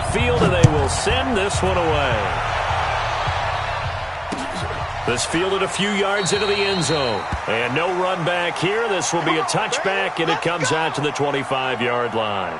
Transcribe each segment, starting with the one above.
the field, and they will send this one away. This fielded a few yards into the end zone. And no run back here. This will be a touchback, and it comes out to the 25-yard line.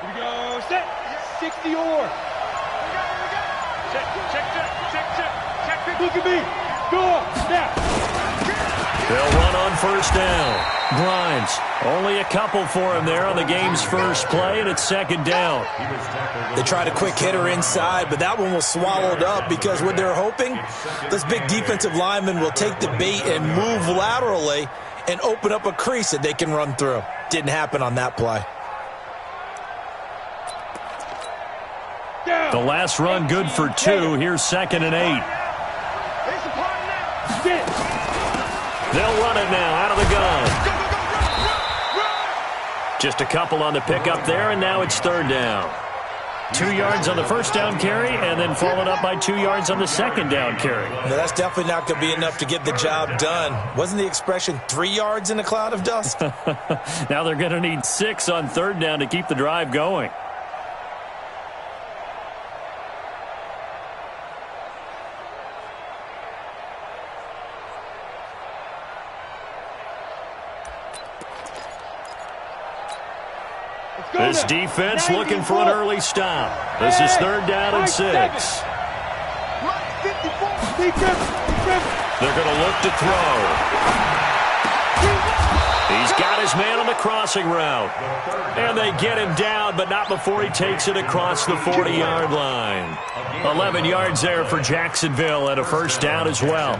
Here we go, set, 60 or. Check, look at me, go, snap. They'll run on first down. Grimes, only a couple for him there on the game's first play, and it's second down. They tried a quick hitter inside, but that one was swallowed up because what they're hoping, this big defensive lineman will take the bait and move laterally and open up a crease that they can run through. Didn't happen on that play. The last run good for 2. Here's 2nd and 8. They'll run it now out of the gun. Just a couple on the pickup there, and now it's 3rd down. 2 yards on the first down carry, and then followed up by 2 yards on the second down carry. No, that's definitely not going to be enough to get the job done. Wasn't the expression 3 yards in a cloud of dust? Now they're going to need 6 on 3rd down to keep the drive going. This defense looking for an early stop. This is 3rd down and 6. They're going to look to throw. He's got his man on the crossing route. And they get him down, but not before he takes it across the 40-yard line. 11 yards there for Jacksonville and a first down as well.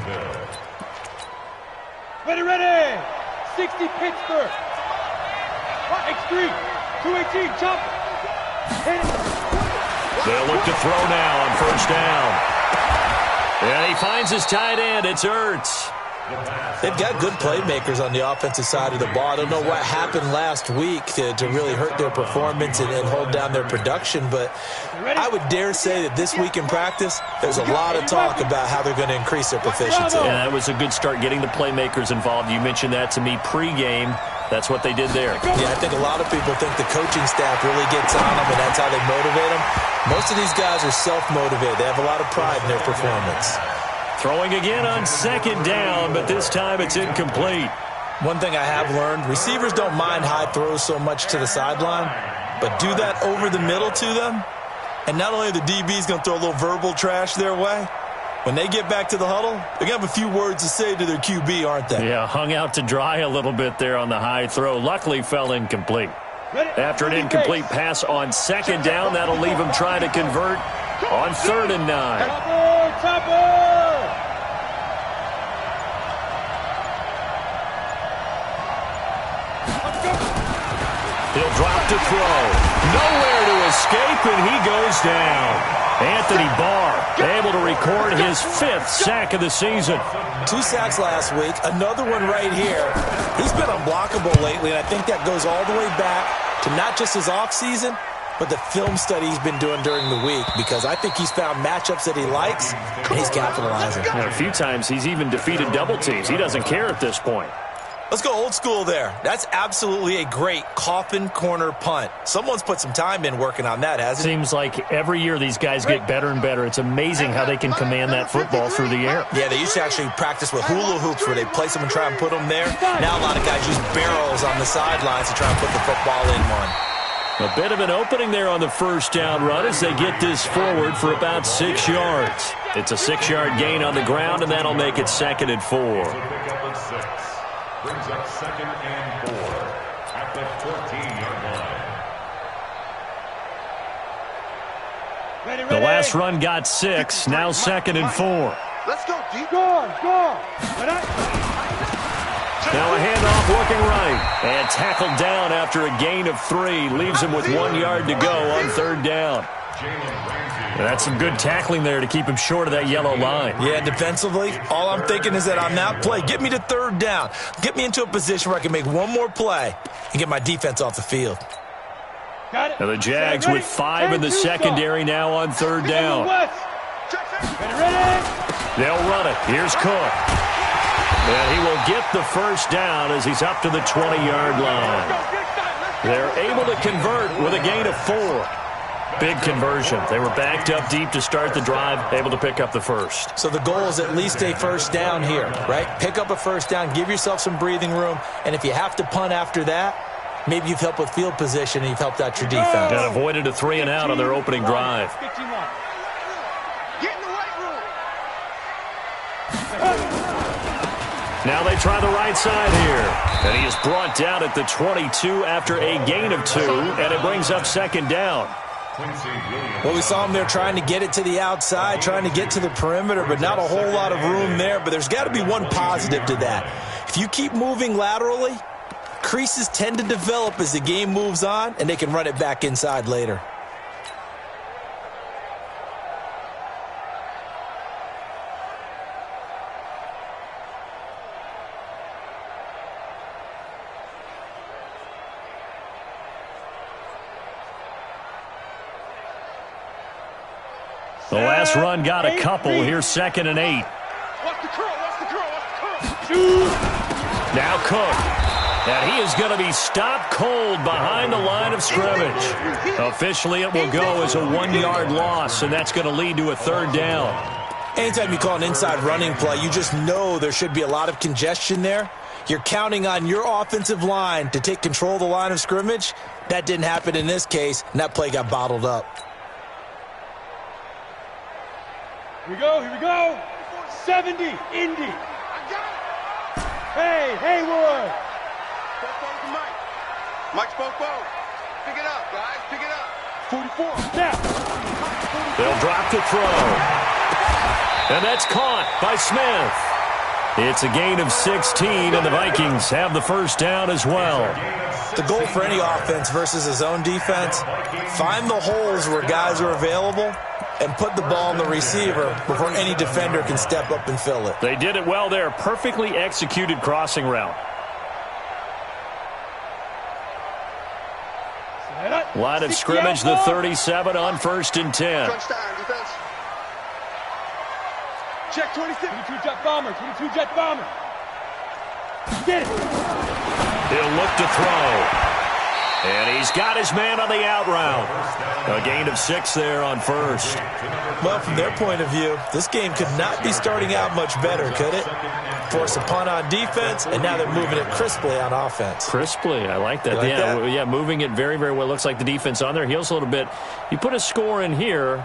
Ready. 60 Pittsburgh. X3. 218, jump. They'll look to throw now on first down. And he finds his tight end. It's Ertz. They've got good playmakers on the offensive side of the ball. I don't know what happened last week to really hurt their performance and hold down their production, but I would dare say that this week in practice, there's a lot of talk about how they're going to increase their proficiency. Yeah, that was a good start getting the playmakers involved. You mentioned that to me pregame. That's what they did there. Yeah, I think a lot of people think the coaching staff really gets on them, and that's how they motivate them. Most of these guys are self-motivated. They have a lot of pride in their performance. Throwing again on 2nd down, but this time it's incomplete. One thing I have learned, receivers don't mind high throws so much to the sideline, but do that over the middle to them, and not only are the DBs going to throw a little verbal trash their way, when they get back to the huddle, they're going to have a few words to say to their QB, aren't they? Yeah, hung out to dry a little bit there on the high throw. Luckily fell incomplete. After an incomplete pass on 2nd down, that'll leave him trying to convert on 3rd and 9. He'll drop to throw. Nowhere to escape, and he goes down. Anthony Barr able to record his 5th sack of the season. 2 sacks last week, another one right here. He's been unblockable lately, and I think that goes all the way back to not just his offseason, but the film study he's been doing during the week, because I think he's found matchups that he likes, and he's capitalizing. And a few times he's even defeated double teams. He doesn't care at this point. Let's go old school there. That's absolutely a great coffin corner punt. Someone's put some time in working on that, hasn't it? Seems like every year these guys get better and better. It's amazing how they can command that football through the air. Yeah, they used to actually practice with hula hoops where they place them and try and put them there. Now a lot of guys use barrels on the sidelines to try and put the football in one. A bit of an opening there on the first down run as they get this forward for about 6 yards. It's a 6-yard gain on the ground, and that'll make it 2nd and 4. Brings up 2nd and 4 at the 14-yard line. The last run got 6. Now 2nd and 4. Let's go, D. Go. Now a handoff looking right. And tackled down after a gain of 3. Leaves him with 1 yard to go on 3rd down. That's some good tackling there to keep him short of that yellow line. Yeah, defensively, all I'm thinking is that on that play, get me to 3rd down. Get me into a position where I can make one more play and get my defense off the field. Got it. Now the Jags with 5 in the secondary now on 3rd down. Ready. They'll run it. Here's Cook. And he will get the 1st down as he's up to the 20-yard line. They're able to convert with a gain of 4. Big conversion. They were backed up deep to start the drive, able to pick up the 1st. So the goal is at least a 1st down here, right? Pick up a 1st down, give yourself some breathing room, and if you have to punt after that, maybe you've helped with field position and you've helped out your defense. And avoided a 3 and out on their opening drive. Get in the right room. Now they try the right side here. And he is brought down at the 22 after a gain of 2, and it brings up 2nd down. Well, we saw him there trying to get it to the outside, trying to get to the perimeter, but not a whole lot of room there. But there's got to be one positive to that. If you keep moving laterally, creases tend to develop as the game moves on, and they can run it back inside later. The last run got a couple. Here's 2nd and 8. Watch the curl. Watch the curl. Watch the curl. Now Cook. And he is going to be stopped cold behind the line of scrimmage. Officially, it will go as a 1-yard loss, and that's going to lead to a 3rd down. Anytime you call an inside running play, you just know there should be a lot of congestion there. You're counting on your offensive line to take control of the line of scrimmage. That didn't happen in this case, and that play got bottled up. Here we go. Here we go. 70. Indy. Hey, Haywood. Mike spoke. Pick it up, guys. Pick it up. 44. Now. They'll drop the throw. And that's caught by Smith. It's a gain of 16, and the Vikings have the 1st down as well. The goal for any offense versus his own defense, find the holes where guys are available and put the ball in the receiver before any defender can step up and fill it. They did it well there. Perfectly executed crossing route. Line of scrimmage, the 37 on 1st and 10. Crunch time, defense. Check 26. 22 jet bomber. 22 jet bomber. Get it. He'll look to throw. And he's got his man on the out route. A gain of 6 there on 1st. Well, from their point of view, this game could not be starting out much better, could it? Force a punt on defense, and now they're moving it crisply on offense. Crisply, I like that. Like yeah, that? Yeah, moving it very, very well. Looks like the defense on their heels a little bit. You put a score in here,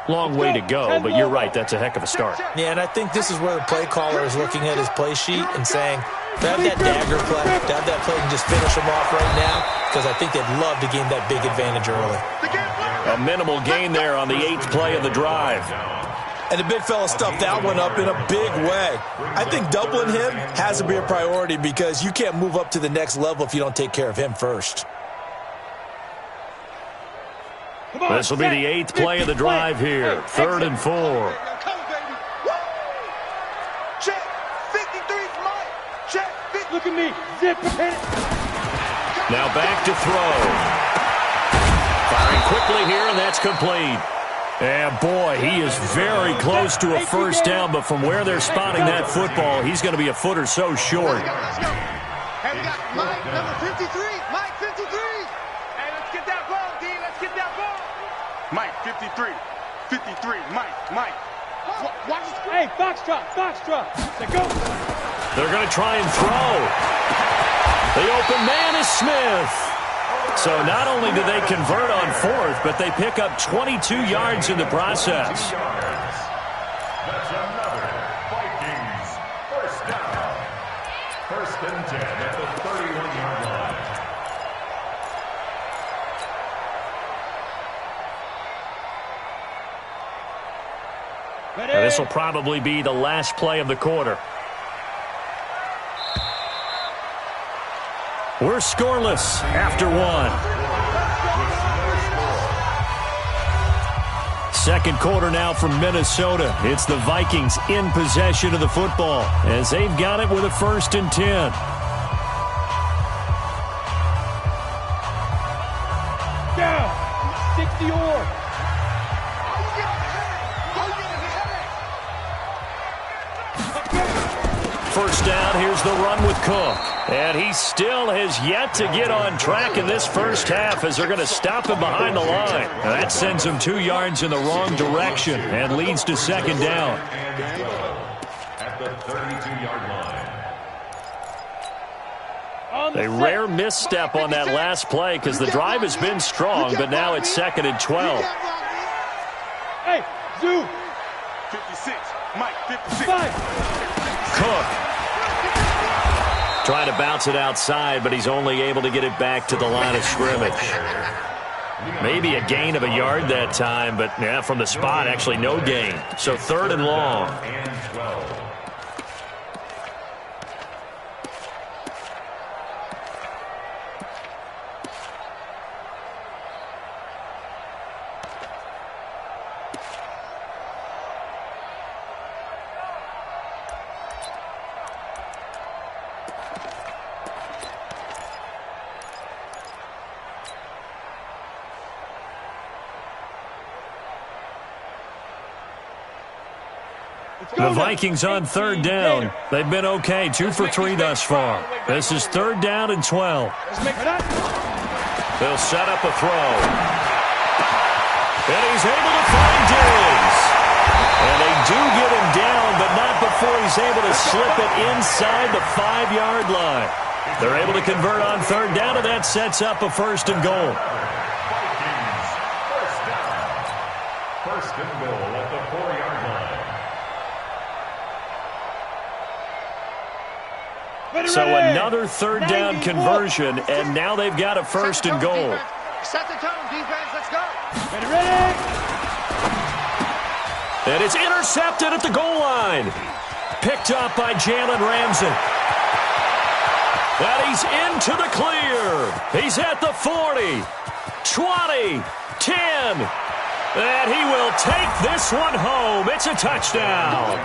long way to go, but you're right, that's a heck of a start. Yeah, and I think this is where the play caller is looking at his play sheet and saying, to have that dagger play, to have that play and just finish them off right now, because I think they'd love to gain that big advantage early. A minimal gain there on the 8th play of the drive. And the big fella stuffed that one up in a big way. I think doubling him has to be a priority because you can't move up to the next level if you don't take care of him first. This will be the 8th play of the drive here. 3rd and 4. Check. 53's mine. Check. Look at me. Zip. Hit it. Now back to throw. Firing quickly here, and that's complete. And boy, he is very close to a 1st down, but from where they're spotting that football, he's going to be a foot or so short. Let's go. Hey, we got Mike, number 53. Mike, 53. Hey, let's get that ball, D. Let's get that ball. Mike, 53. 53. Mike. Watch this. Hey, Foxtrot. Let's go. They're going to try and throw. The open man is Smith. So not only do they convert on 4th, but they pick up 22 yards in the process. That's another Vikings 1st down. 1st and 10 at the 31-yard line. This will probably be the last play of the quarter. We're scoreless after one. Second quarter now from Minnesota. It's the Vikings in possession of the football as they've got it with a 1st and 10. Down. 60 or. First down, here's the run with Cook. And he still has yet to get on track in this first half as they're going to stop him behind the line. Now that sends him 2 yards in the wrong direction and leads to second down. At the 32-yard line. A rare misstep on that last play because the drive has been strong, but now it's 2nd and 12. Hey, Zoo. 56. Mike, 56. Cook trying to bounce it outside, but he's only able to get it back to the line of scrimmage. Maybe a gain of a yard that time, but yeah, from the spot, actually no gain. So 3rd and long. And 12. The Vikings on 3rd down. They've been okay, 2 for 3 thus far. This is 3rd down and 12. They'll set up a throw. And he's able to find Diggs. And they do get him down, but not before he's able to slip it inside the 5-yard line. They're able to convert on 3rd down, and that sets up a 1st and goal. Vikings, 1st down. 1st and goal at the 4-yard line. So another 3rd down conversion, and now they've got a 1st and goal. Set the tone, defense. Let's go. Ready? And it's intercepted at the goal line. Picked up by Jalen Ramsey. And he's into the clear. He's at the 40, 20, 10. And he will take this one home. It's a touchdown.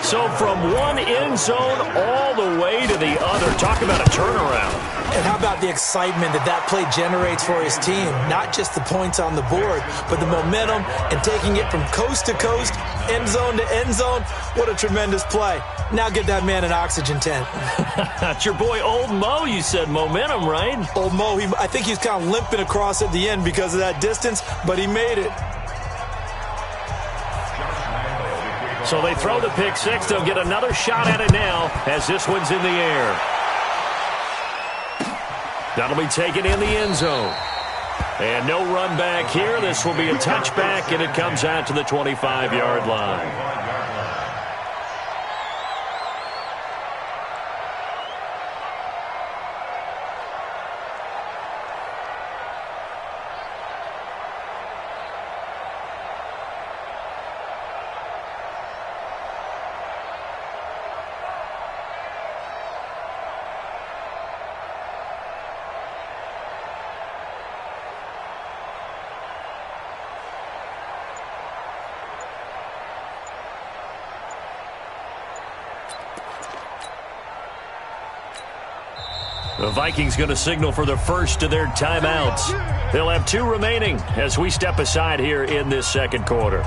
So from one end zone all the way to the other. Talk about a turnaround. And how about the excitement that play generates for his team? Not just the points on the board, but the momentum and taking it from coast to coast, end zone to end zone. What a tremendous play. Now get that man an oxygen tent. That's your boy Old Mo. You said momentum, right? Old Mo, I think he was kind of limping across at the end because of that distance, but he made it. So they throw the pick six. They'll get another shot at it now as this one's in the air. That'll be taken in the end zone. And no run back here. This will be a touchback, and it comes out to the 25-yard line. The Vikings going to signal for the first of their timeouts. They'll have 2 remaining as we step aside here in this second quarter.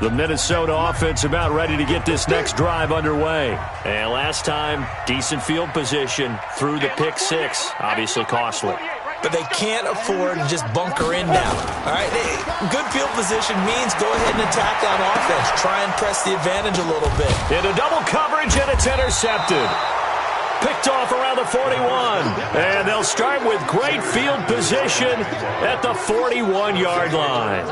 The Minnesota offense about ready to get this next drive underway. And last time, decent field position through the pick six. Obviously costly. But they can't afford to just bunker in now. All right, good field position means go ahead and attack on offense. Try and press the advantage a little bit. Into double coverage, and it's intercepted. Picked off around the 41. And they'll start with great field position at the 41-yard line.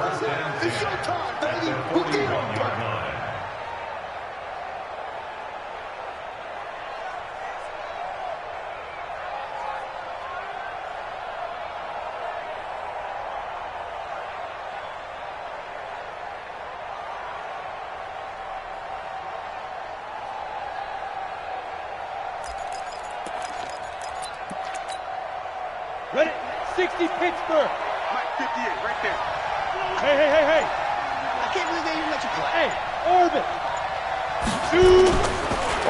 60 Pittsburgh. Mike 58, right there. Hey. I can't believe they even let you play. Hey, orbit. Shoot.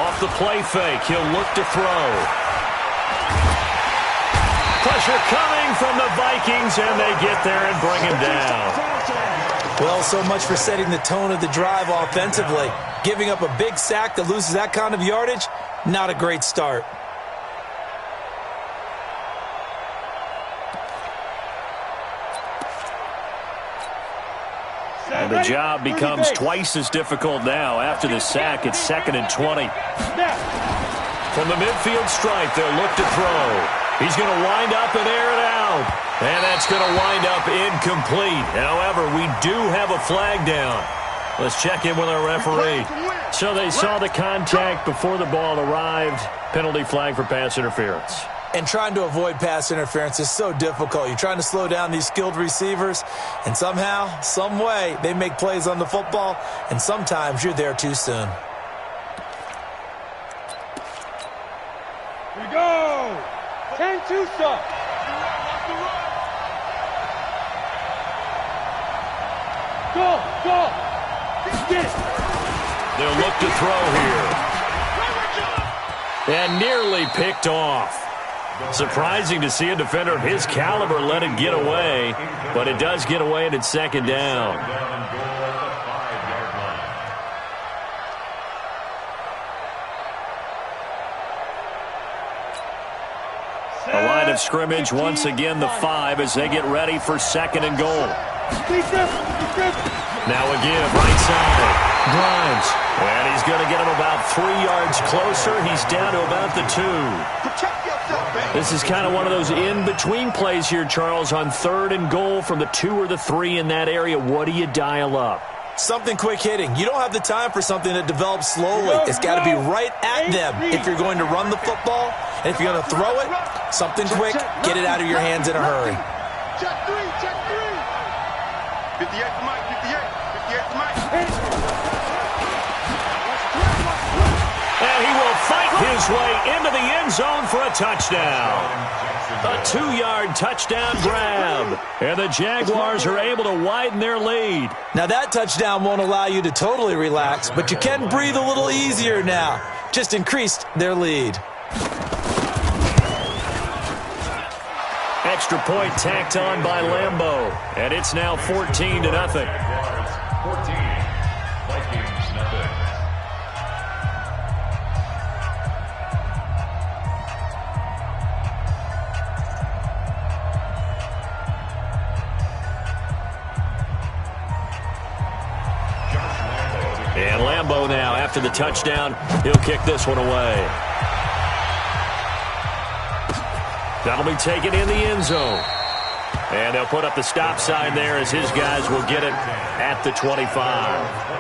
Off the play fake, he'll look to throw. Pressure coming from the Vikings, and they get there and bring him down. Well, so much for setting the tone of the drive offensively. Giving up a big sack that loses that kind of yardage, not a great start. And the job becomes twice as difficult now. After the sack, it's 2nd and 20. From the midfield stripe, they'll look to throw. He's going to wind up and air it out. And that's going to wind up incomplete. However, we do have a flag down. Let's check in with our referee. So they saw the contact before the ball arrived. Penalty flag for pass interference. And trying to avoid pass interference is so difficult. You're trying to slow down these skilled receivers, and somehow, some way, they make plays on the football, and sometimes you're there too soon. Here we go. 10-2 stop. Go. Get it. They'll look to throw here. And nearly picked off. Surprising to see a defender of his caliber let it get away, but it does get away and it's 2nd down. A line of scrimmage, once again the 5 as they get ready for 2nd and goal. Now a give, right side. Grimes. And he's going to get him about 3 yards closer. He's down to about the 2. This is kind of one of those in-between plays here, Charles, on 3rd and goal from the 2 or the 3 in that area. What do you dial up? Something quick hitting. You don't have the time for something that develops slowly. It's got to be right at them if you're going to run the football. And if you're going to throw it, something quick, get it out of your hands in a hurry. Check 3. 58 to Mike, 58 to Mike. And he will fight his way into the end zone for a touchdown. A 2-yard touchdown grab. And the Jaguars are able to widen their lead. Now that touchdown won't allow you to totally relax, but you can breathe a little easier now. Just increased their lead. Extra point tacked on by Lambeau. And it's now 14-0. 14. Vikings, nothing. And Lambeau now, after the touchdown, he'll kick this one away. That'll be taken in the end zone. And they'll put up the stop sign there as his guys will get it at the 25.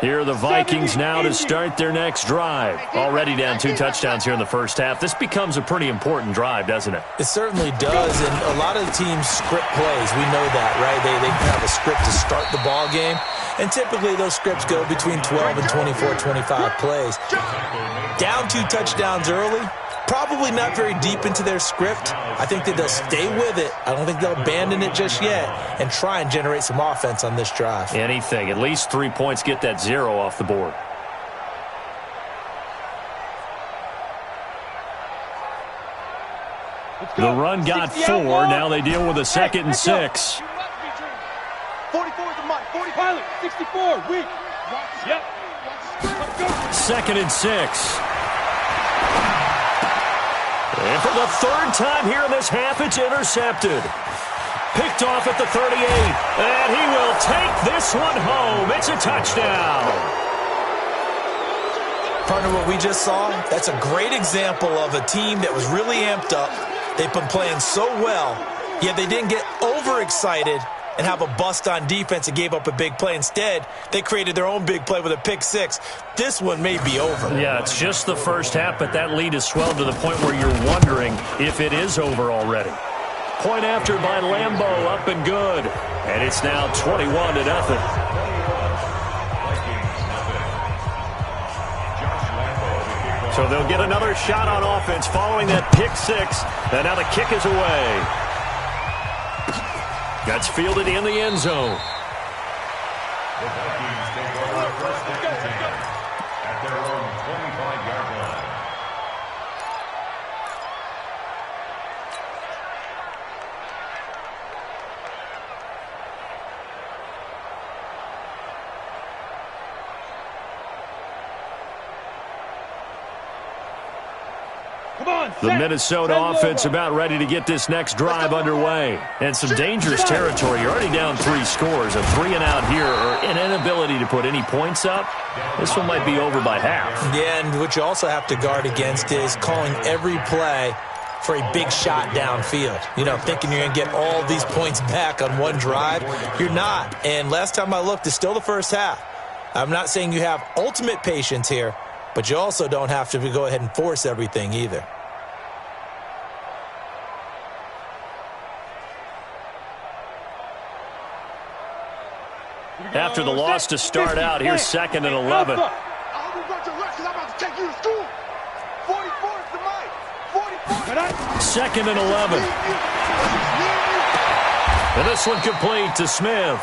Here are the Vikings now to start their next drive. Already down 2 touchdowns here in the first half. This becomes a pretty important drive, doesn't it? It certainly does, and a lot of the teams script plays. We know that, right? They have a script to start the ball game, and typically those scripts go between 12 and 24, 25 plays. Down 2 touchdowns early, probably not very deep into their script. I think that they'll stay with it. I don't think they'll abandon it just yet and try and generate some offense on this drive. Anything. At least 3 points, get that 0 off the board. The run got 4. Now they deal with a 2nd and 6. 44 to Mike. 40 Pilot, 64, weak. Yep. 2nd and 6. And for the 3rd time here in this half, it's intercepted. Picked off at the 38. And he will take this one home. It's a touchdown. Partner, what we just saw, that's a great example of a team that was really amped up. They've been playing so well, yet they didn't get overexcited and have a bust on defense and gave up a big play. Instead, they created their own big play with a pick six. This one may be over. Yeah, it's just the first half, but that lead has swelled to the point where you're wondering if it is over already. Point after by Lambeau, up and good. And it's now 21-0. So they'll get another shot on offense following that pick six. And now the kick is away. That's fielded in the end zone. The Vikings take over first and 10 at their own 25-yard line. The Minnesota offense about ready to get this next drive underway. And some dangerous territory. You're already down 3 scores. A 3-and-out here or an inability to put any points up. This one might be over by half. Yeah, and what you also have to guard against is calling every play for a big shot downfield. You know, thinking you're going to get all these points back on one drive. You're not. And last time I looked, it's still the first half. I'm not saying you have ultimate patience here, but you also don't have to go ahead and force everything either. After the loss to start out, here's 2nd and 11. I'm about to take you to school. 44 is the mic. 44. 2nd and 11. And this one complete to Smith.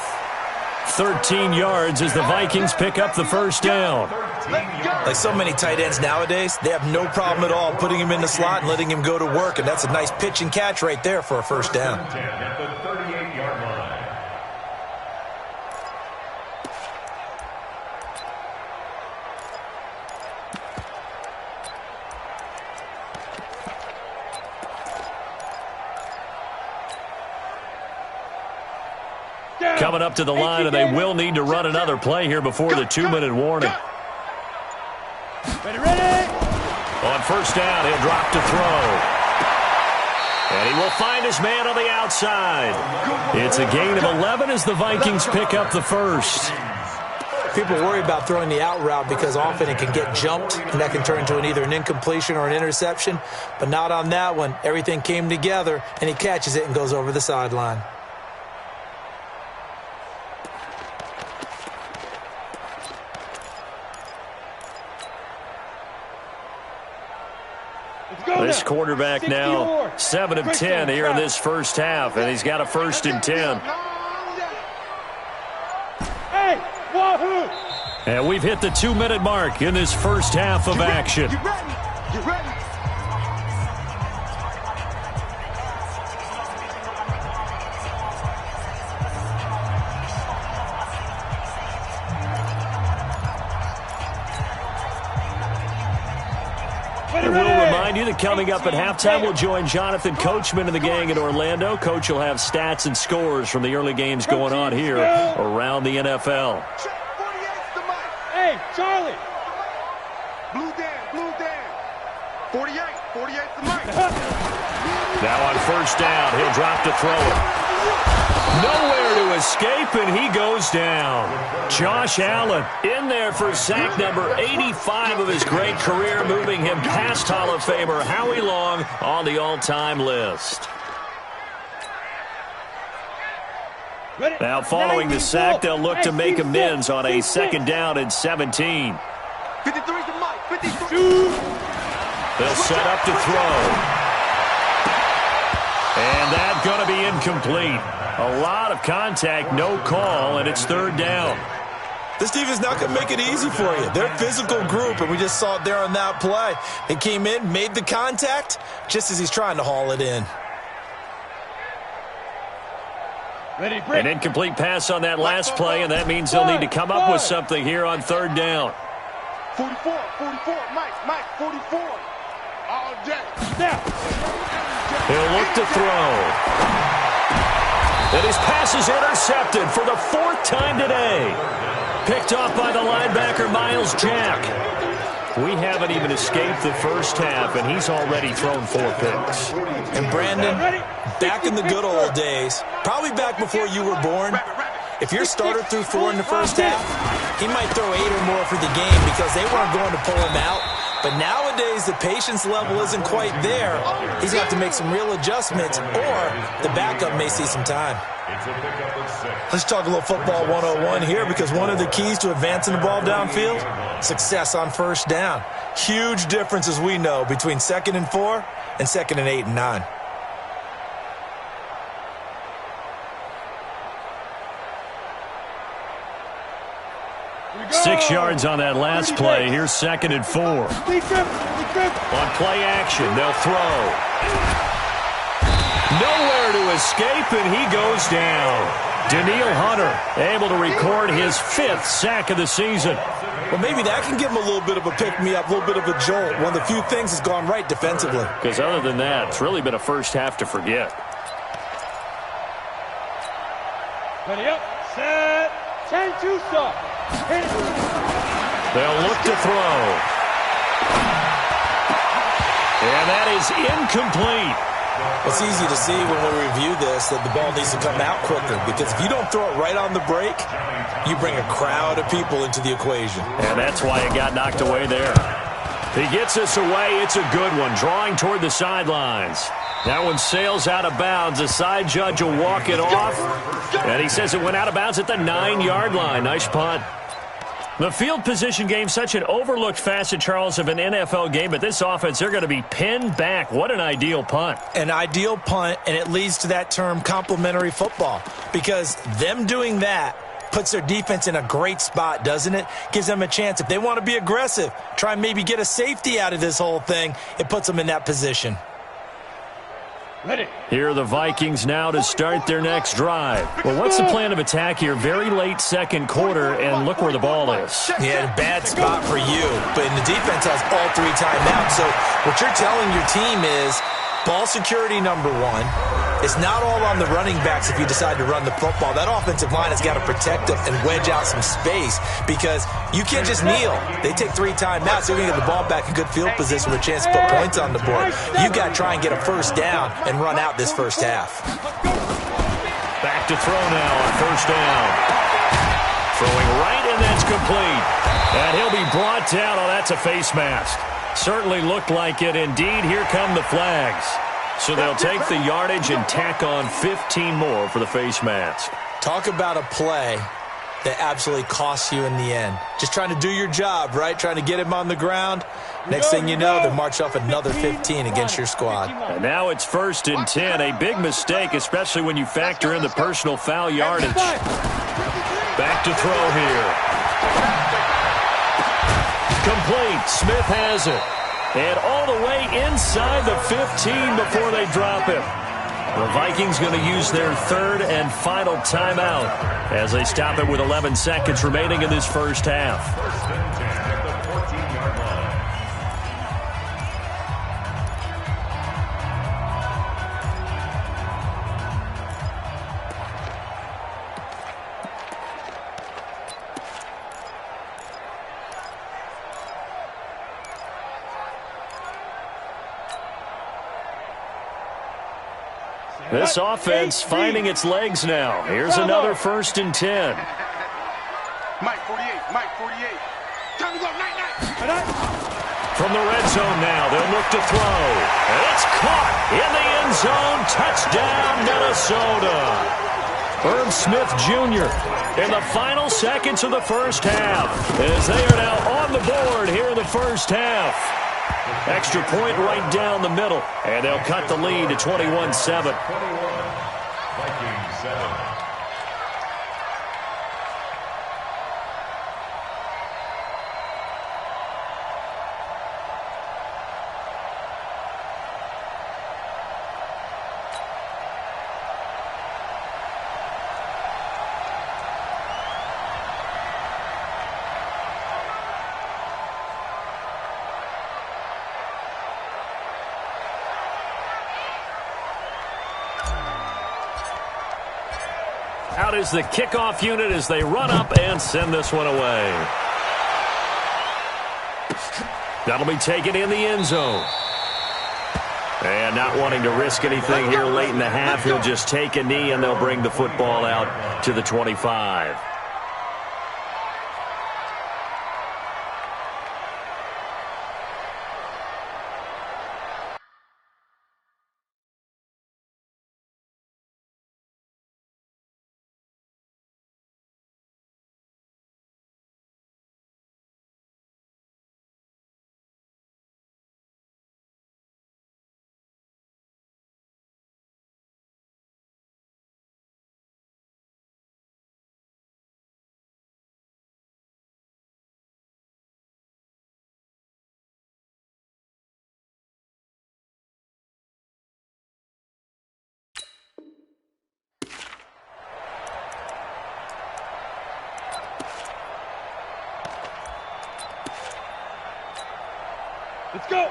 13 yards as the Vikings pick up the first down. Like so many tight ends nowadays, they have no problem at all putting him in the slot and letting him go to work, and that's a nice pitch and catch right there for a first down. At the 38-yard line. Coming up to the line, and they will need to run another play here before the 2-minute warning. Ready. On first down, he'll drop to throw. And he will find his man on the outside. It's a gain of 11 as the Vikings pick up the first. People worry about throwing the out route because often it can get jumped, and that can turn into either an incompletion or an interception. But not on that one. Everything came together, and he catches it and goes over the sideline. This quarterback now 7 of 10 here in this first half, and he's got a 1st and 10. Hey, wahoo! And we've hit the 2-minute mark in this first half of action. You ready? You ready? And we'll remind you that coming up at halftime, we'll join Jonathan Coachman and the gang in Orlando. Coach will have stats and scores from the early games going on here around the NFL. Hey, Charlie. Blue Dan. 48 the mic. Now on first down, he'll drop to throw it. Nowhere to escape, and he goes down. Josh Allen in there for sack number 85 of his great career, moving him past Hall of Famer Howie Long on the all-time list. Now following the sack, they'll look to make amends on a 2nd down and 17. 53 the mic. 53. They'll set up to throw. And that's going to be incomplete. A lot of contact, no call, and it's 3rd down. This defense not going to make it easy for you. They're a physical group, and we just saw it there on that play. They came in, made the contact, just as he's trying to haul it in. Ready, break. An incomplete pass on that last play, and that means they'll need to come up with something here on 3rd down. 44, Mike, 44. All day. Now. He'll look to throw. And his pass is intercepted for the 4th time today. Picked off by the linebacker, Miles Jack. We haven't even escaped the first half, and he's already thrown 4 picks. And Brandon, back in the good old days, probably back before you were born, if your starter threw 4 in the first half, he might throw 8 or more for the game because they weren't going to pull him out. But nowadays, the patience level isn't quite there. He's going to have to make some real adjustments, or the backup may see some time. Let's talk a little football 101 here, because one of the keys to advancing the ball downfield, success on first down. Huge difference, as we know, between 2nd and 4 and 2nd and 8 and 9. Six yards on that last play. Here's 2nd and 4. On play action, they'll throw. Nowhere to escape, and he goes down. Danielle Hunter able to record his 5th sack of the season. Well, maybe that can give him a little bit of a pick-me-up, a little bit of a jolt. One of the few things that's gone right defensively. Because other than that, it's really been a first half to forget. Ready up, set, 10-2 stop. They'll look to throw. And that is incomplete. It's easy to see when we review this that the ball needs to come out quicker, because if you don't throw it right on the break, you bring a crowd of people into the equation. And that's why it got knocked away there. He gets us away. It's a good one, drawing toward the sidelines. That one sails out of bounds. The side judge will walk it off. And he says it went out of bounds at the 9-yard line. Nice punt. The field position game, such an overlooked facet, Charles, of an NFL game. But this offense, they're going to be pinned back. What an ideal punt. An ideal punt, and it leads to that term complementary football. Because them doing that puts their defense in a great spot, doesn't it? Gives them a chance. If they want to be aggressive, try and maybe get a safety out of this whole thing, it puts them in that position. Ready. Here are the Vikings now to start their next drive. Well, what's the plan of attack here? Very late 2nd quarter, and look where the ball is. Yeah, bad spot for you, but the defense has all 3 timeouts. So what you're telling your team is ball security number 1. It's not all on the running backs if you decide to run the football. That offensive line has got to protect them and wedge out some space, because you can't just kneel. They take 3 timeouts. They're going to get the ball back in good field position with a chance to put points on the board. You got to try and get a first down and run out this first half. Back to throw now on first down. Throwing right, and that's complete. And he'll be brought down. Oh, that's a face mask. Certainly looked like it. Indeed, here come the flags. So they'll take the yardage and tack on 15 more for the face mask. Talk about a play that absolutely costs you in the end. Just trying to do your job, right? Trying to get him on the ground. Next thing you know, they march off another 15 against your squad. And now it's 1st and 10. A big mistake, especially when you factor in the personal foul yardage. Back to throw here. Complete. Smith has it. And all the way inside the 15 before they drop it. The Vikings going to use their 3rd and final timeout as they stop it with 11 seconds remaining in this first half. This offense finding its legs now. Here's another 1st and 10. Mike 48, Mike 48. Time to go, night. From the red zone now, they'll look to throw. And it's caught in the end zone. Touchdown, Minnesota. Herb Smith Jr. in the final seconds of the first half, as they are now on the board here in the first half. Extra point right down the middle, and they'll cut the lead to 21-7. Vikings 7. Out is the kickoff unit as they run up and send this one away. That'll be taken in the end zone. And not wanting to risk anything here late in the half, he'll just take a knee, and they'll bring the football out to the 25.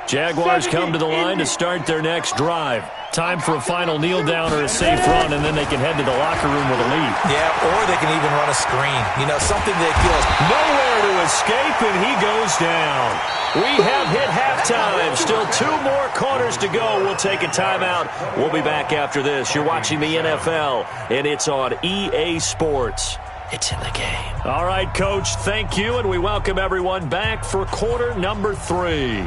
Jaguars come to the line to start their next drive. Time for a final kneel down or a safe run, and then they can head to the locker room with a lead. Yeah, or they can even run a screen. You know, something that feels nowhere to escape, and he goes down. We have hit halftime. Still 2 more quarters to go. We'll take a timeout. We'll be back after this. You're watching the NFL, and it's on EA Sports. It's in the game. All right, Coach, thank you, and we welcome everyone back for quarter number 3.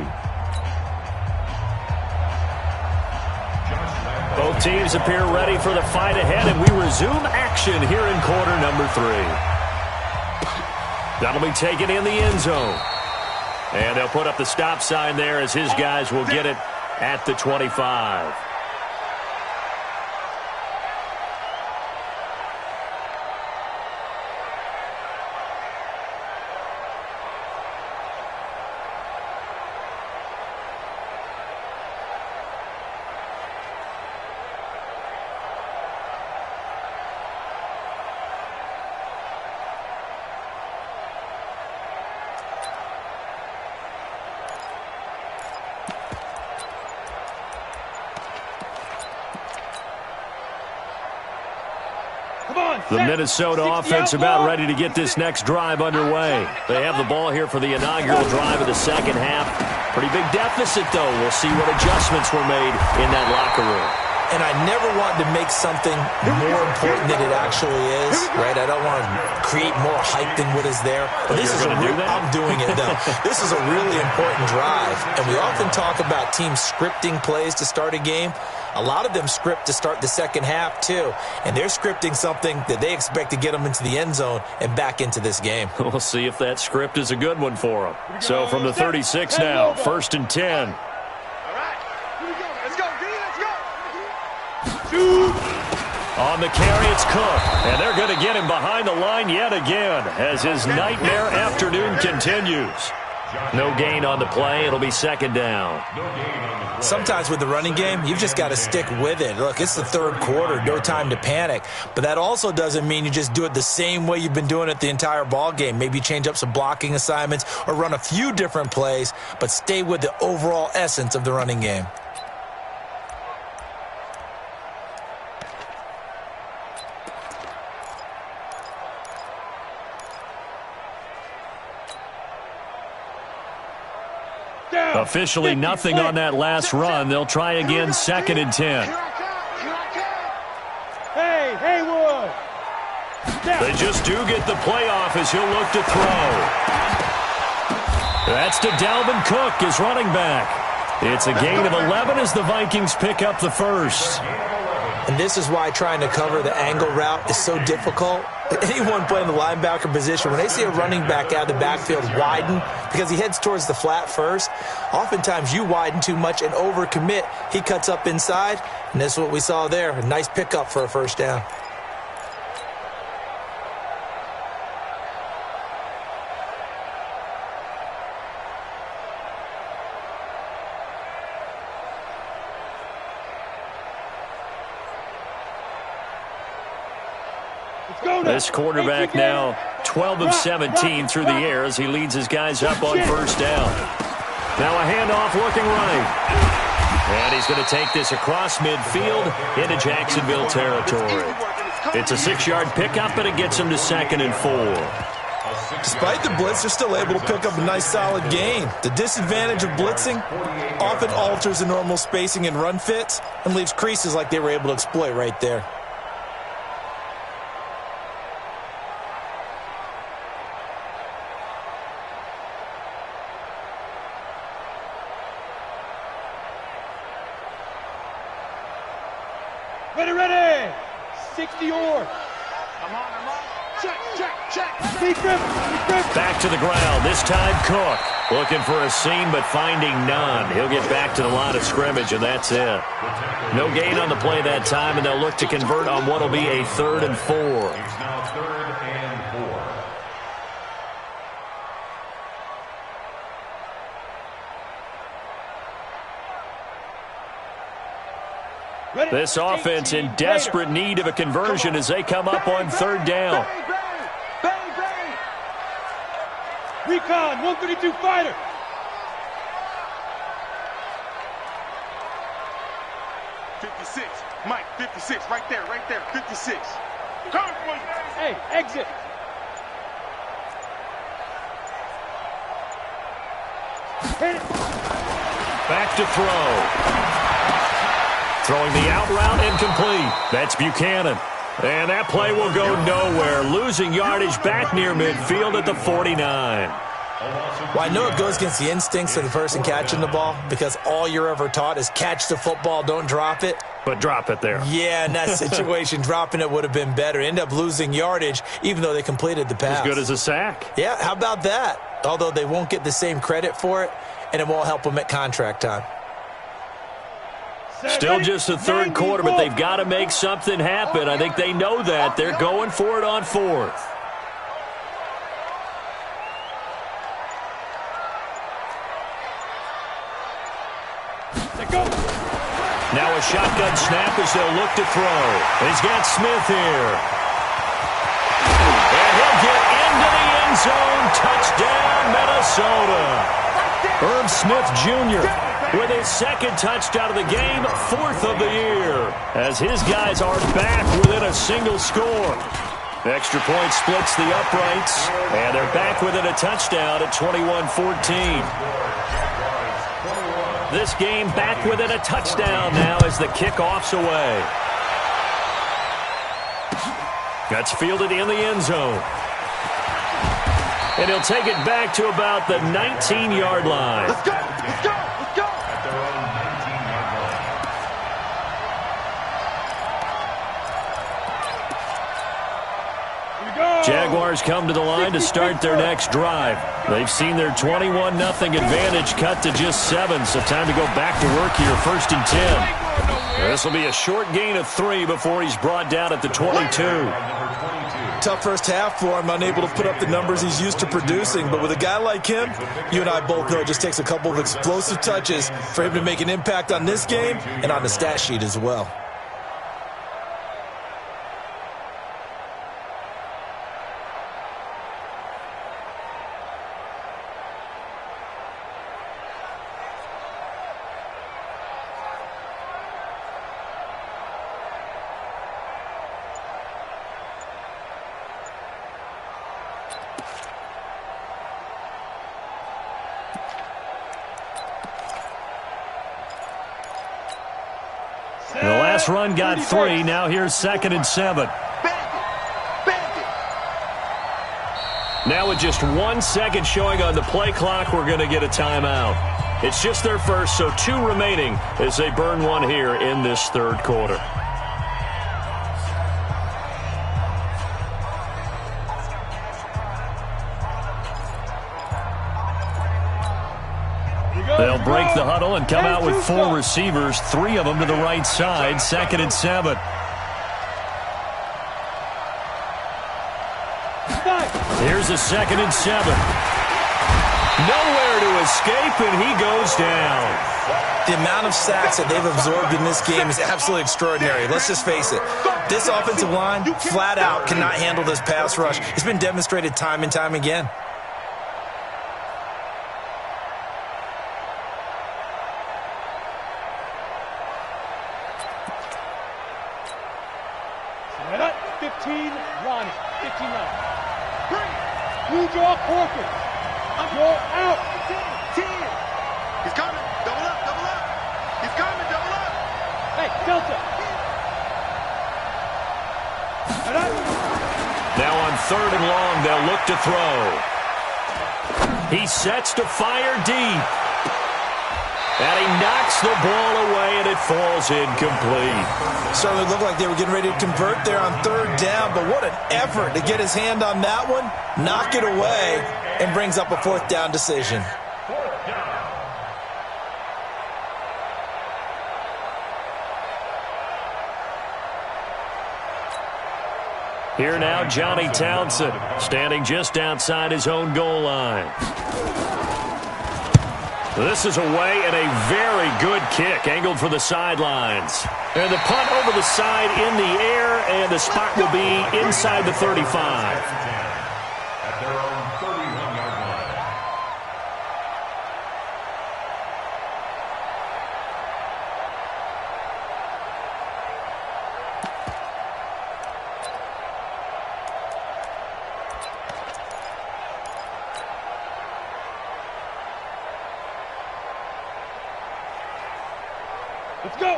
Both teams appear ready for the fight ahead, and we resume action here in quarter number 3. That'll be taken in the end zone. And they'll put up the stop sign there as his guys will get it at the 25. The Minnesota offense about ready to get this next drive underway. They have the ball here for the inaugural drive of the second half. Pretty big deficit, though. We'll see what adjustments were made in that locker room. And I never want to make something more important than it actually is, right? I don't want to create more hype than what is there. But this is I'm doing it, though. This is a really important drive. And we often talk about teams scripting plays to start a game. A lot of them script to start the second half, too. And they're scripting something that they expect to get them into the end zone and back into this game. We'll see if that script is a good one for them. So from the 36 now, 1st and 10. On the carry, it's Cook. And they're going to get him behind the line yet again as his nightmare afternoon continues. No gain on the play. It'll be second down. Sometimes with the running game, you've just got to stick with it. Look, it's the third quarter. No time to panic. But that also doesn't mean you just do it the same way you've been doing it the entire ball game. Maybe change up some blocking assignments or run a few different plays, but stay with the overall essence of the running game. Officially nothing on that last run. They'll try again, 2nd and 10. Hey, Haywood! They just do get the play off as he'll look to throw. That's to Dalvin Cook, his running back. It's a gain of 11 as the Vikings pick up the first. And this is why trying to cover the angle route is so difficult. Anyone playing the linebacker position, when they see a running back out of the backfield widen because he heads towards the flat first, oftentimes you widen too much and overcommit. He cuts up inside, and that's what we saw there. A nice pickup for a first down. This quarterback now 12 of 17 through the air as he leads his guys up on first down. Now a handoff looking right. And he's going to take this across midfield into Jacksonville territory. It's a 6-yard pickup, and it gets him to 2nd and 4. Despite the blitz, they're still able to pick up a nice solid gain. The disadvantage of blitzing often alters the normal spacing and run fits and leaves creases like they were able to exploit right there. Ready, ready! 60 or. I'm on. Check. Back to the ground, this time Cook. Looking for a seam, but finding none. He'll get back to the line of scrimmage, and that's it. No gain on the play that time, and they'll look to convert on what will be a 3rd and 4. It's now 3rd and 4. This offense in desperate need of a conversion as they come up on 3rd down. Bang. Recon, 132 fighter. Mike, 56, right there, 56. Hey, exit. Hit it. Back to throw. Throwing the out route incomplete. That's Buchanan. And that play will go nowhere. Losing yardage back near midfield at the 49. Well, I know it goes against the instincts of the person catching the ball because all you're ever taught is catch the football, don't drop it. But drop it there. Yeah, in that situation, dropping it would have been better. End up losing yardage even though they completed the pass. As good as a sack. Yeah, how about that? Although they won't get the same credit for it, and it won't help them at contract time. Still just the 3rd quarter, but they've got to make something happen. I think they know that. They're going for it on 4th. Now a shotgun snap as they'll look to throw. He's got Smith here. And he'll get into the end zone. Touchdown, Minnesota. Herb Smith Jr. with his 2nd touchdown of the game, 4th of the year, as his guys are back within a single score. Extra point splits the uprights, and they're back within a touchdown at 21-14. This game back within a touchdown now as the kickoff's away. That's fielded in the end zone. And he'll take it back to about the 19-yard line. Let's go. At their own 19-yard line. Jaguars come to the line to start their next drive. They've seen their 21-0 advantage cut to just 7, so time to go back to work here, 1st and 10. This will be a short gain of 3 before he's brought down at the 22. Tough first half for him, unable to put up the numbers he's used to producing. But with a guy like him, you and I both know it just takes a couple of explosive touches for him to make an impact on this game and on the stat sheet as well. The last run got 3. Now here's 2nd and 7. Now with just 1 second showing on the play clock, we're going to get a timeout. It's just their first, so 2 remaining as they burn 1 here in this 3rd quarter. They'll break the huddle and come out with 4 receivers, 3 of them to the right side, 2nd and 7. Here's a 2nd and 7. Nowhere to escape, and he goes down. The amount of sacks that they've absorbed in this game is absolutely extraordinary. Let's just face it. This offensive line, flat out, cannot handle this pass rush. It's been demonstrated time and time again. You draw quarters. You're out. 10. He's coming. Double up, double up. He's coming, double up. Hey, Delta. Now on 3rd and long, they'll look to throw. He sets to fire deep. And he knocks the ball away, and it falls incomplete. Certainly looked like they were getting ready to convert there on 3rd down, but what an effort to get his hand on that one, knock it away, and brings up a 4th down decision. Here now, Johnny Townsend, standing just outside his own goal line. This is away and a very good kick, angled for the sidelines. And the punt over the side in the air, and the spot will be inside the 35. At their own 31-yard line.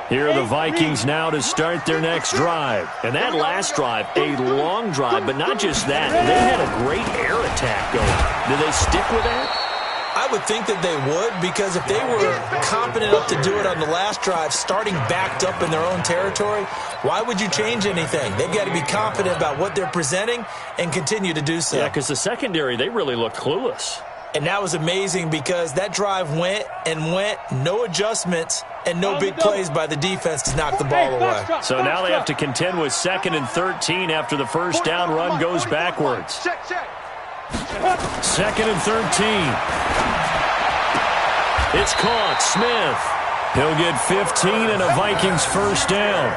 Here are the Vikings now to start their next drive. And that last drive, a long drive, but not just that. They had a great air attack going. Do they stick with that? I would think that they would, because if they were confident enough to do it on the last drive, starting backed up in their own territory, why would you change anything? They've got to be confident about what they're presenting and continue to do so. Yeah, because the secondary, they really looked clueless. And that was amazing because that drive went and went, no adjustments, and no big plays by the defense to knock the ball away. So now they have to contend with 2nd and 13 after the first down run goes backwards. 2nd and 13. It's caught. Smith. He'll get 15 and a Vikings first down.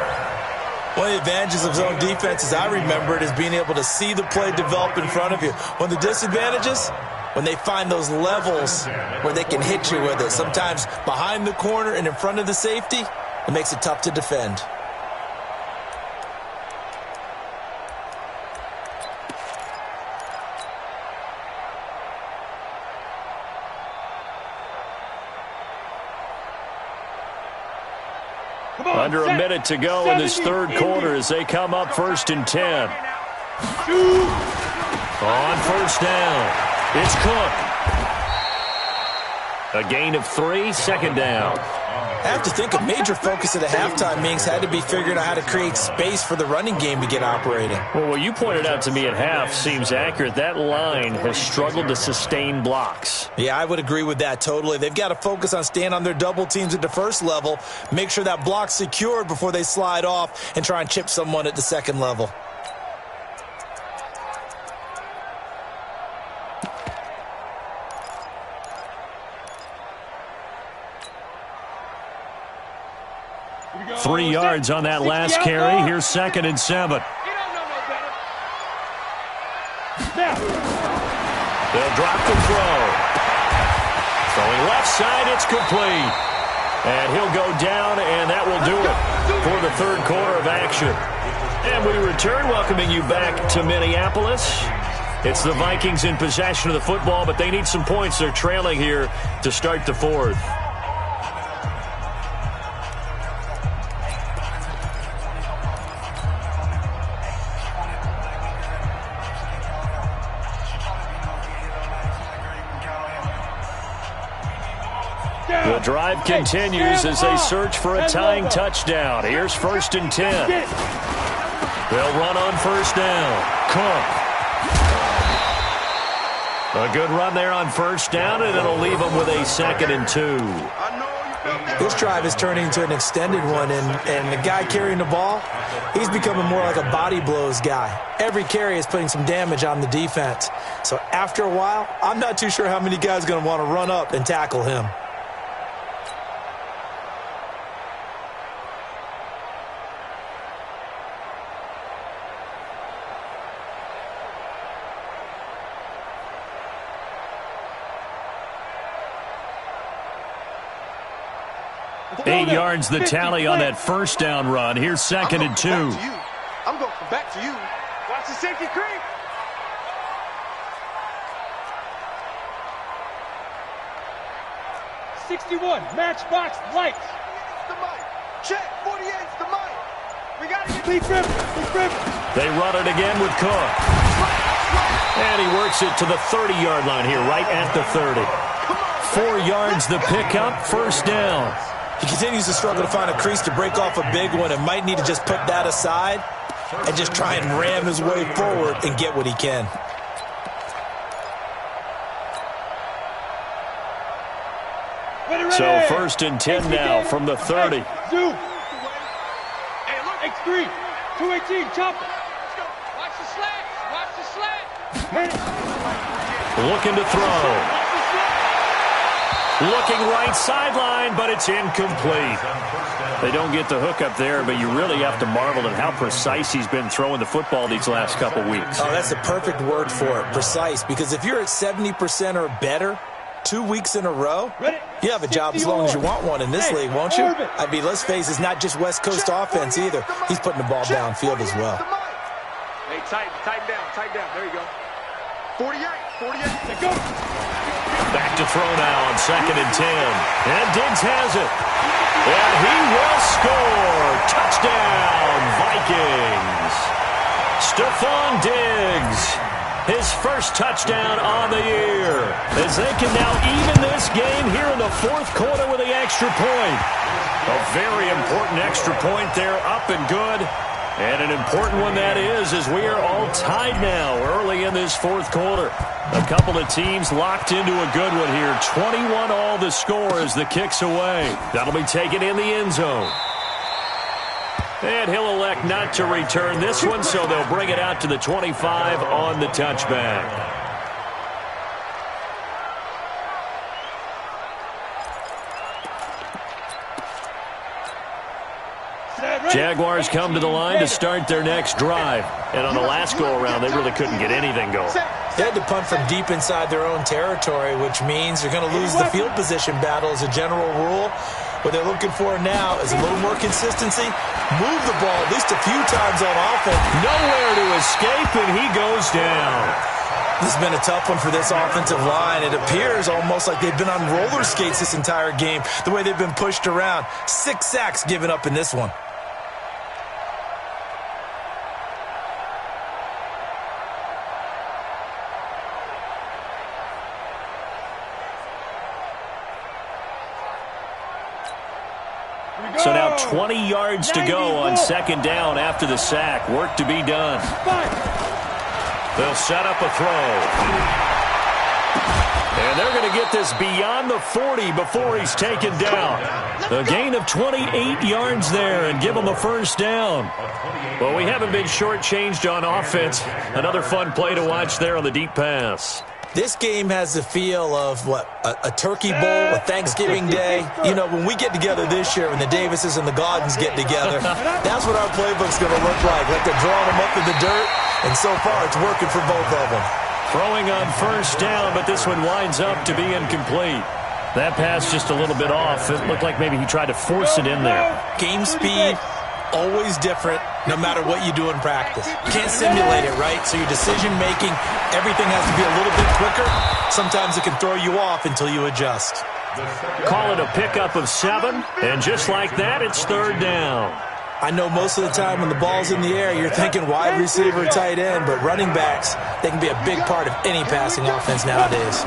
One of the advantages of zone defense, as I remember it, is being able to see the play develop in front of you. One of the disadvantages, when they find those levels where they can hit you with it, sometimes behind the corner and in front of the safety, it makes it tough to defend. Under a minute to go in this 3rd quarter as they come up 1st and 10. On 1st down, it's Cook. A gain of 3, 2nd down. I have to think a major focus at the halftime meetings had to be figuring out how to create space for the running game to get operating. Well, what you pointed out to me at half seems accurate. That line has struggled to sustain blocks. Yeah, I would agree with that totally. They've got to focus on staying on their double teams at the first level, make sure that block's secured before they slide off and try and chip someone at the second level. Three yards on that last carry. Here's 2nd and 7. They'll drop the throw. Throwing left side, it's complete. And he'll go down, and that will do it for the 3rd quarter of action. And we return, welcoming you back to Minneapolis. It's the Vikings in possession of the football, but they need some points. They're trailing here to start the 4th. The drive continues as they search for a tying touchdown. Here's 1st and 10. They'll run on 1st down. Cook. A good run there on 1st down, and it'll leave them with a 2nd and 2. This drive is turning into an extended one, and the guy carrying the ball, he's becoming more like a body blows guy. Every carry is putting some damage on the defense. So after a while, I'm not too sure how many guys are going to want to run up and tackle him. Eight yards the tally on that 1st down run. Here's 2nd and 2. I'm going back to you. Watch the safety creep. 61, matchbox lights. The mic. Check, 48's the mic. We got to get Leaf river. They run it again with Cook. And he works it to the 30-yard line here, right at the 30. 4 yards the pickup, first down. He continues to struggle to find a crease to break off a big one and might need to just put that aside and just try and ram his way forward and get what he can. So first and 10 now from the 30. Zoom. X3, 218, chopper. Watch the slant. Looking to throw. Looking right sideline, but it's incomplete. They don't get the hook up there, but you really have to marvel at how precise he's been throwing the football these last couple weeks. Oh, that's the perfect word for it, precise, because if you're at 70% or better 2 weeks in a row, you have a job as long as you want one in this league, won't you? I mean, let's face it, it's not just West Coast offense either. He's putting the ball downfield as well. Hey, tighten down. There you go. 48. Let's go. Back to throw now on second and 10. And Diggs has it. And he will score. Touchdown, Vikings. Stephon Diggs. His first touchdown on the year. As they can now even this game here in the fourth quarter with the extra point. A very important extra point there, up and good. And an important one that is, as we are all tied now early in this fourth quarter. A couple of teams locked into a good one here. 21 all the score as the kick's away. That'll be taken in the end zone. And he'll elect not to return this one, so they'll bring it out to the 25 on the touchback. Jaguars come to the line to start their next drive. And on the last go-around, they really couldn't get anything going. They had to punt from deep inside their own territory, which means you're going to lose the field position battle as a general rule. What they're looking for now is a little more consistency. Move the ball at least a few times on offense. Nowhere to escape, and he goes down. This has been a tough one for this offensive line. It appears almost like they've been on roller skates this entire game, the way they've been pushed around. 6 sacks given up in this one. So now 20 yards to go on second down after the sack. Work to be done. They'll set up a throw. And they're going to get this beyond the 40 before he's taken down. A gain of 28 yards there and give him a first down. Well, we haven't been shortchanged on offense. Another fun play to watch there on the deep pass. This game has the feel of, a turkey bowl, a Thanksgiving Day. You know, when we get together this year, when the Davises and the Gaudens get together, that's what our playbook's going to look like they're drawing them up in the dirt, and so far it's working for both of them. Throwing on first down, but this one winds up to be incomplete. That pass just a little bit off. It looked like maybe he tried to force it in there. Game speed, always different, no matter what you do in practice. You can't simulate it, right? So your decision-making, everything has to be a little bit quicker. Sometimes it can throw you off until you adjust. Call it a pickup of 7, and just like that, it's third down. I know most of the time when the ball's in the air, you're thinking wide receiver, tight end, but running backs, they can be a big part of any passing offense nowadays.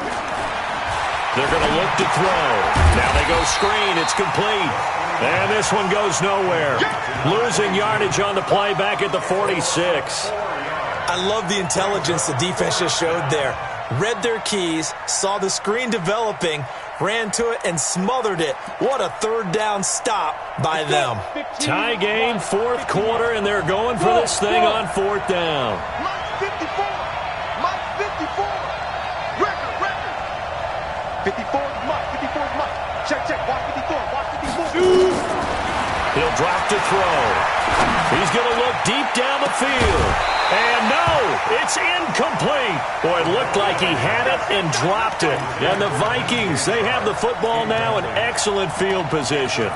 They're going to look to throw. Now they go screen. It's complete. And this one goes nowhere. Losing yardage on the play back at the 46. I love the intelligence the defense just showed there. Read their keys, saw the screen developing, ran to it, and smothered it. What a third down stop by them. Tie game, fourth quarter, and they're going for this thing on fourth down. Mike 54. Mike 54. Record. 54 is Mike. 54 is Mike. Check. Watch 54. Watch 54. He'll drop to throw. He's going to look deep down the field. And no, it's incomplete. Boy, it looked like he had it and dropped it. And the Vikings, they have the football now in excellent field position.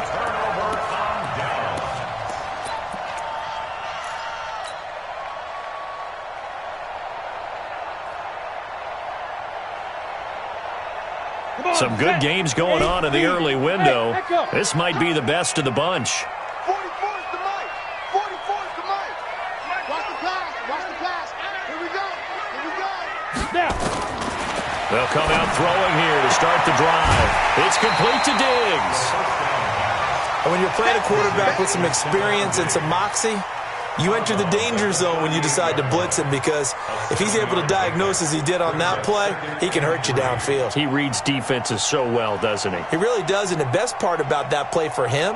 Some good games going on in the early window. This might be the best of the bunch. 44 is the mic. 44 is the mic. Watch the pass. Watch the pass. Here we go. Here we go. Now. They'll come out throwing here to start the drive. It's complete to Diggs. And when you're playing a quarterback with some experience and some moxie, you enter the danger zone when you decide to blitz him, because if he's able to diagnose as he did on that play, he can hurt you downfield. He reads defenses so well, doesn't he? He really does, and the best part about that play for him,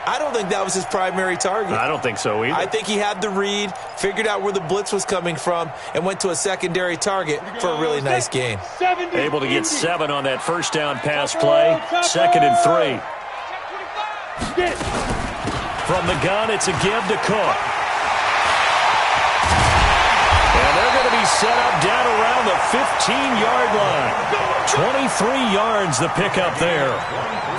I don't think that was his primary target. I don't think so either. I think he had the read, figured out where the blitz was coming from, and went to a secondary target for a really nice gain. Able to get 7 on that first down pass play. 2nd and 3. From the gun, it's a give to Cook. And they're going to be set up down around the 15-yard line. 23 yards the pickup there.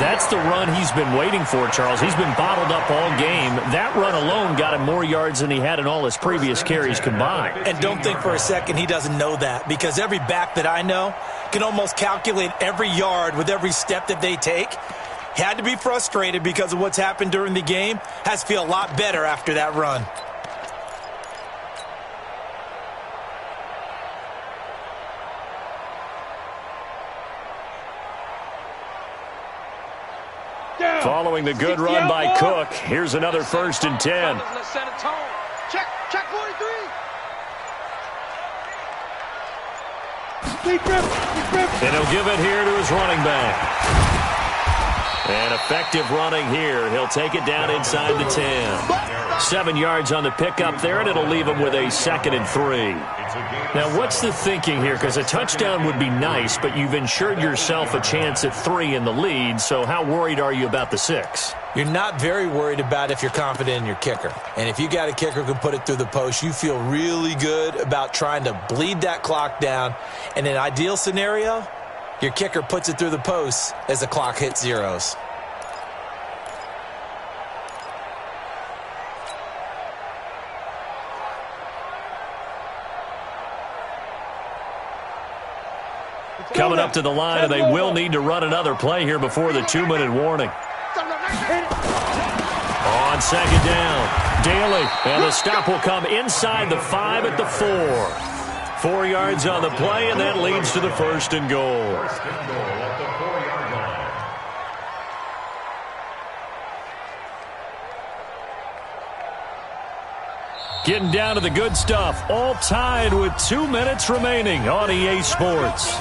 That's the run he's been waiting for, Charles. He's been bottled up all game. That run alone got him more yards than he had in all his previous carries combined. And don't think for a second he doesn't know that, because every back that I know can almost calculate every yard with every step that they take. Had to be frustrated because of what's happened during the game. Has to feel a lot better after that run. Following the good run by Cook, here's another 1st and 10. Check 43. And he'll give it here to his running back. And effective running here. He'll take it down inside the 10. 7 yards on the pickup there, and it'll leave him with a 2nd and 3. Now, what's the thinking here? Because a touchdown would be nice, but you've ensured yourself a chance at 3 in the lead, so how worried are you about the 6? You're not very worried about if you're confident in your kicker. And if you got a kicker who can put it through the post, you feel really good about trying to bleed that clock down. In an ideal scenario, your kicker puts it through the post as the clock hits zeros. Coming up to the line, and they will need to run another play here before the 2-minute warning. On 2nd down, Daly, and the stop will come inside the 5 at the 4. 4 yards on the play, and that leads to the 1st and goal. Getting down to the good stuff, all tied with 2 minutes remaining on EA Sports.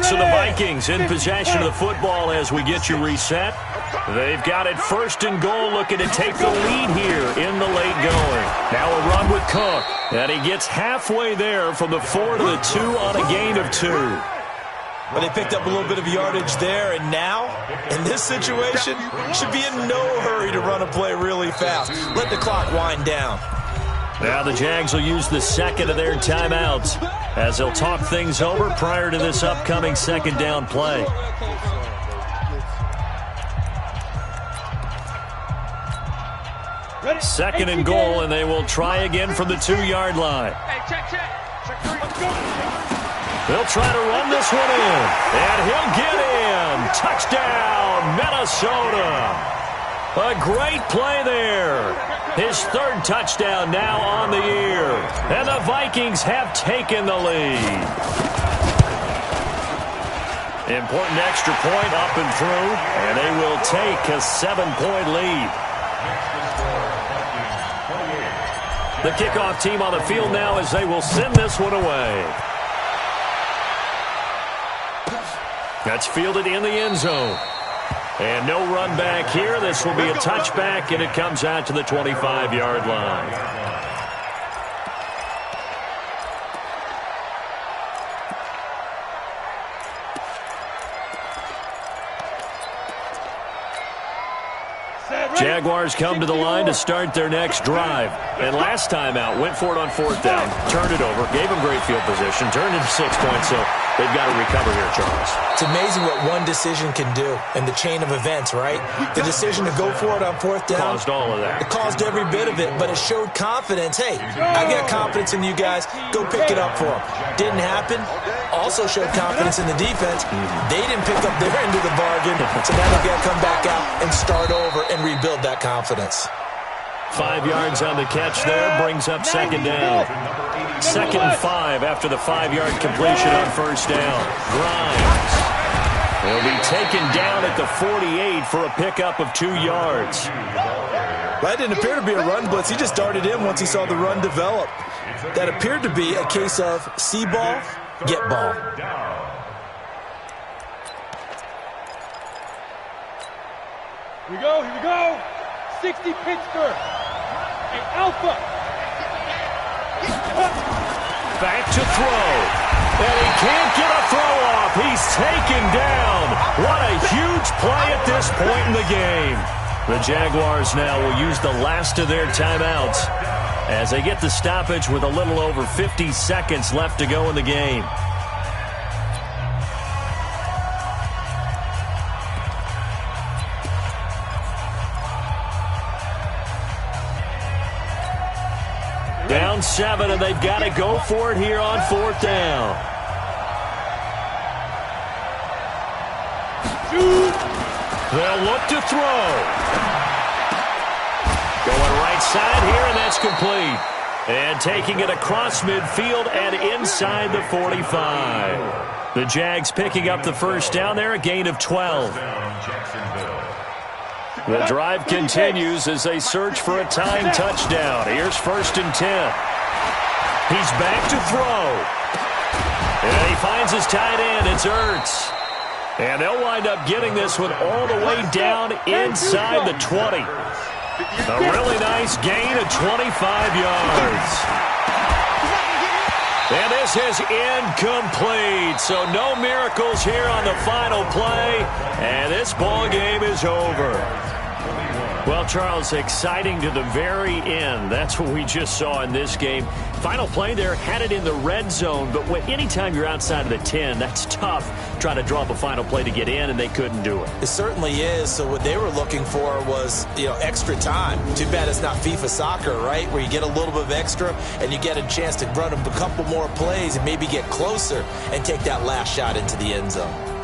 So the Vikings in possession of the football as we get you reset. They've got it 1st and goal, looking to take the lead here in the late going. Now a run with Cook, and he gets halfway there from the 4 to the 2 on a gain of 2. Well, they picked up a little bit of yardage there, and now, in this situation, should be in no hurry to run a play really fast. Let the clock wind down. Now the Jags will use the 2nd of their timeouts as they'll talk things over prior to this upcoming 2nd down play. Second and goal, and they will try again from the 2-yard line. They'll try to run this one in, and he'll get in. Touchdown, Minnesota. A great play there. His 3rd touchdown now on the year. And the Vikings have taken the lead. Important extra point up and through, and they will take a 7-point lead. The kickoff team on the field now as they will send this one away. That's fielded in the end zone. And no run back here. This will be a touchback, and it comes out to the 25-yard line. Jaguars come to the line to start their next drive. And last time out, went for it on 4th down, turned it over, gave them great field position, turned into 6 points, so they've got to recover here, Charles. It's amazing what one decision can do in the chain of events, right? The decision to go for it on 4th down. Caused all of that. It caused every bit of it, but it showed confidence. Hey, I got confidence in you guys. Go pick it up for them. Didn't happen. Also showed confidence in the defense. They didn't pick up their end of the bargain, so now they've got to come back out and start over and rebuild that confidence. 5 yards on the catch there, brings up 2nd down. 2nd and 5 after the 5-yard completion on 1st down. Grimes will be taken down at the 48 for a pickup of 2 yards. That didn't appear to be a run blitz. He just darted in once he saw the run develop. That appeared to be a case of see ball, get ball. Here we go, here we go. 60 Pittsburgh. Hey, Alpha. Back to throw. And he can't get a throw off. He's taken down. What a huge play at this point in the game. The Jaguars now will use the last of their timeouts as they get the stoppage with a little over 50 seconds left to go in the game. Down 7, and they've got to go for it here on 4th down. They'll look to throw. Going right side here, and that's complete. And taking it across midfield and inside the 45. The Jags picking up the 1st down there, a gain of 12. The drive continues as they search for a tying touchdown. Here's 1st and 10. He's back to throw. And he finds his tight end. It's Ertz. And they'll wind up getting this one all the way down inside the 20. A really nice gain of 25 yards. And this is incomplete. So no miracles here on the final play. And this ball game is over. Well, Charles, exciting to the very end. That's what we just saw in this game. Final play there, had it in the red zone, but anytime you're outside of the 10, that's tough trying to draw up a final play to get in, and they couldn't do it. It certainly is. So what they were looking for was, extra time. Too bad it's not FIFA soccer, right, where you get a little bit of extra and you get a chance to run a couple more plays and maybe get closer and take that last shot into the end zone.